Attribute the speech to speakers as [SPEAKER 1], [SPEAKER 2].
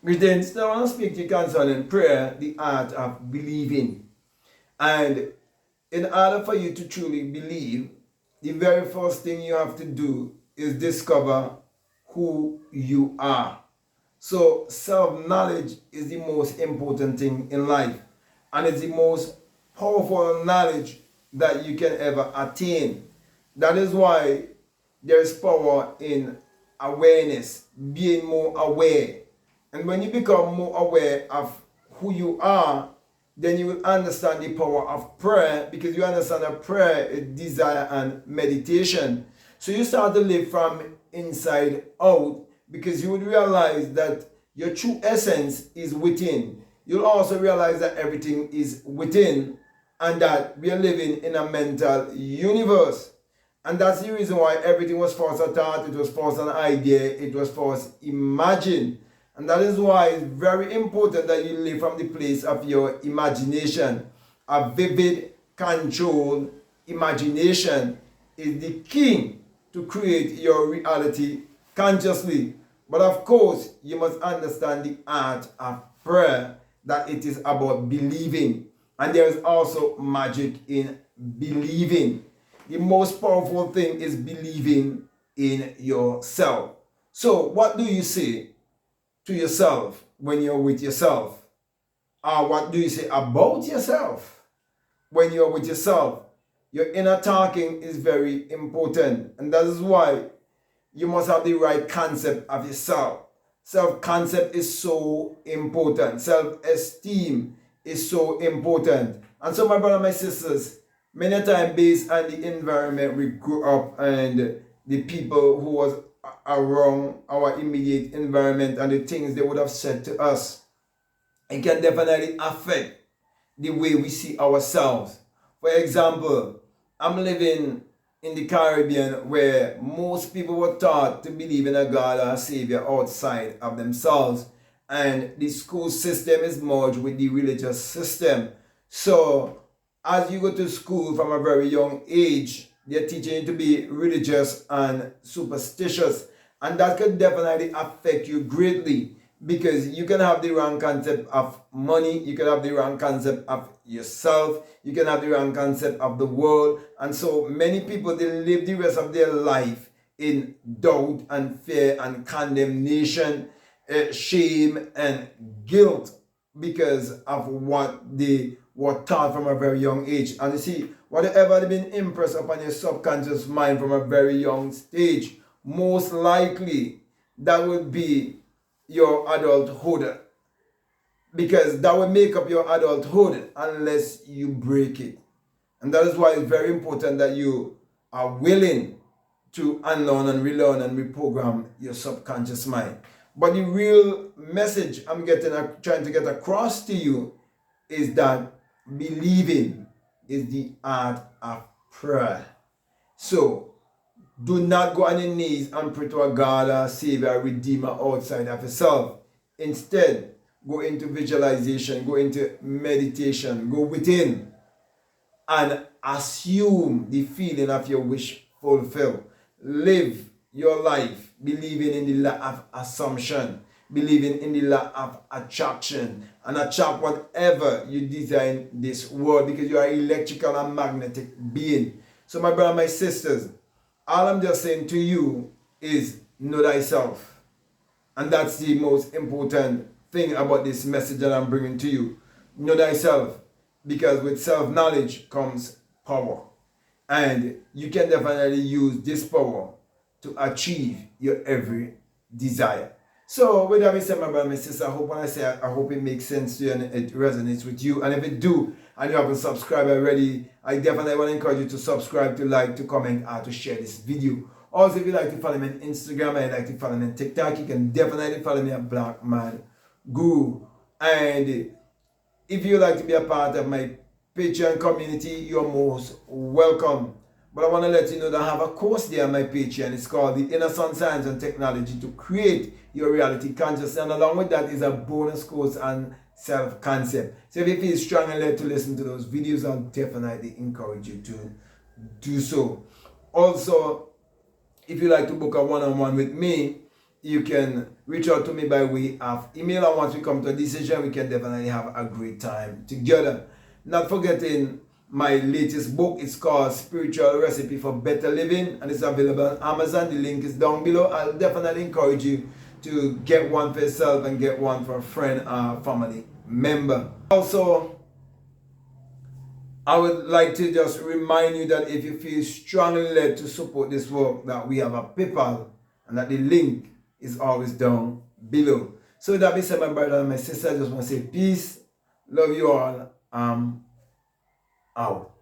[SPEAKER 1] Greetings. Now I want to speak to you concerning prayer, the art of believing. And in order for you to truly believe, the very first thing you have to do is discover who you are. So self-knowledge is the most important thing in life. And it's the most powerful knowledge that you can ever attain. That is why there is power in awareness, being more aware. And when you become more aware of who you are, then you will understand the power of prayer, because you understand that prayer is desire and meditation. So you start to live from inside out, because you would realize that your true essence is within. You'll also realize that everything is within, and that we are living in a mental universe. And that's the reason why everything was first a thought, it was first an idea, it was first imagined. And that is why it's very important that you live from the place of your imagination. A vivid, controlled imagination is the key to create your reality consciously. But of course, you must understand the art of prayer, that it is about believing. And there is also magic in believing. The most powerful thing is believing in yourself. So, what do you say to yourself when you're with yourself? Or what do you say about yourself when you're with yourself? Your inner talking is very important, and that is why you must have the right concept of yourself. Self-concept is so important. Self-esteem is so important. And so, my brother and my sisters, many times based on the environment we grew up and the people who was around our immediate environment and the things they would have said to us, it can definitely affect the way we see ourselves. For example, I'm living in the Caribbean, where most people were taught to believe in a God or a Savior outside of themselves, and the school system is merged with the religious system. So as you go to school from a very young age, they're teaching you to be religious and superstitious. And that could definitely affect you greatly, because you can have the wrong concept of money, you can have the wrong concept of yourself, you can have the wrong concept of the world. And so many people, they live the rest of their life in doubt and fear and condemnation, shame and guilt, because of what they were taught from a very young age. And you see, whatever had been impressed upon your subconscious mind from a very young stage, most likely that would be your adulthood, because that will make up your adulthood unless you break it. And that is why it's very important that you are willing to unlearn and relearn and reprogram your subconscious mind. But the real message I'm trying to get across to you is that believing is the art of prayer. So do not go on your knees and pray to a God, a Savior, a Redeemer outside of yourself. Instead, go into visualization, go into meditation, go within and assume the feeling of your wish fulfilled. Live your life believing in the law of assumption, believing in the law of attraction, and attract whatever you desire in this world, because you are an electrical and magnetic being. So my brother, my sisters, all I'm just saying to you is know thyself. And that's the most important thing about this message that I'm bringing to you. Know thyself, because with self-knowledge comes power. And you can definitely use this power to achieve your every desire. So with that being said, my brother, my sister, I hope it makes sense to you and it resonates with you. And if it do, and you haven't subscribed already, I definitely want to encourage you to subscribe, to like, to comment, or to share this video. Also, if you like to follow me on Instagram and you like to follow me on TikTok, you can definitely follow me at Black Man Guru. And if you like to be a part of my Patreon community, you're most welcome. But I want to let you know that I have a course there on my Patreon. It's called The Inner Sun Science and Technology to Create Your Reality Consciousness. And along with that is a bonus course on self-concept. So if you feel strong and led to listen to those videos, I'll definitely encourage you to do so. Also, if you like to book a one-on-one with me, you can reach out to me by way of email, and once we come to a decision, we can definitely have a great time together. Not forgetting my latest book. It's called Spiritual Recipe for Better Living, and it's available on Amazon. The link is down below. I'll definitely encourage you to get one for yourself and get one for a friend or family member. Also, I would like to just remind you that if you feel strongly led to support this work, that we have a PayPal, and that the link is always down below. So that being said, my brother and my sister, I just want to say peace, love you all, out.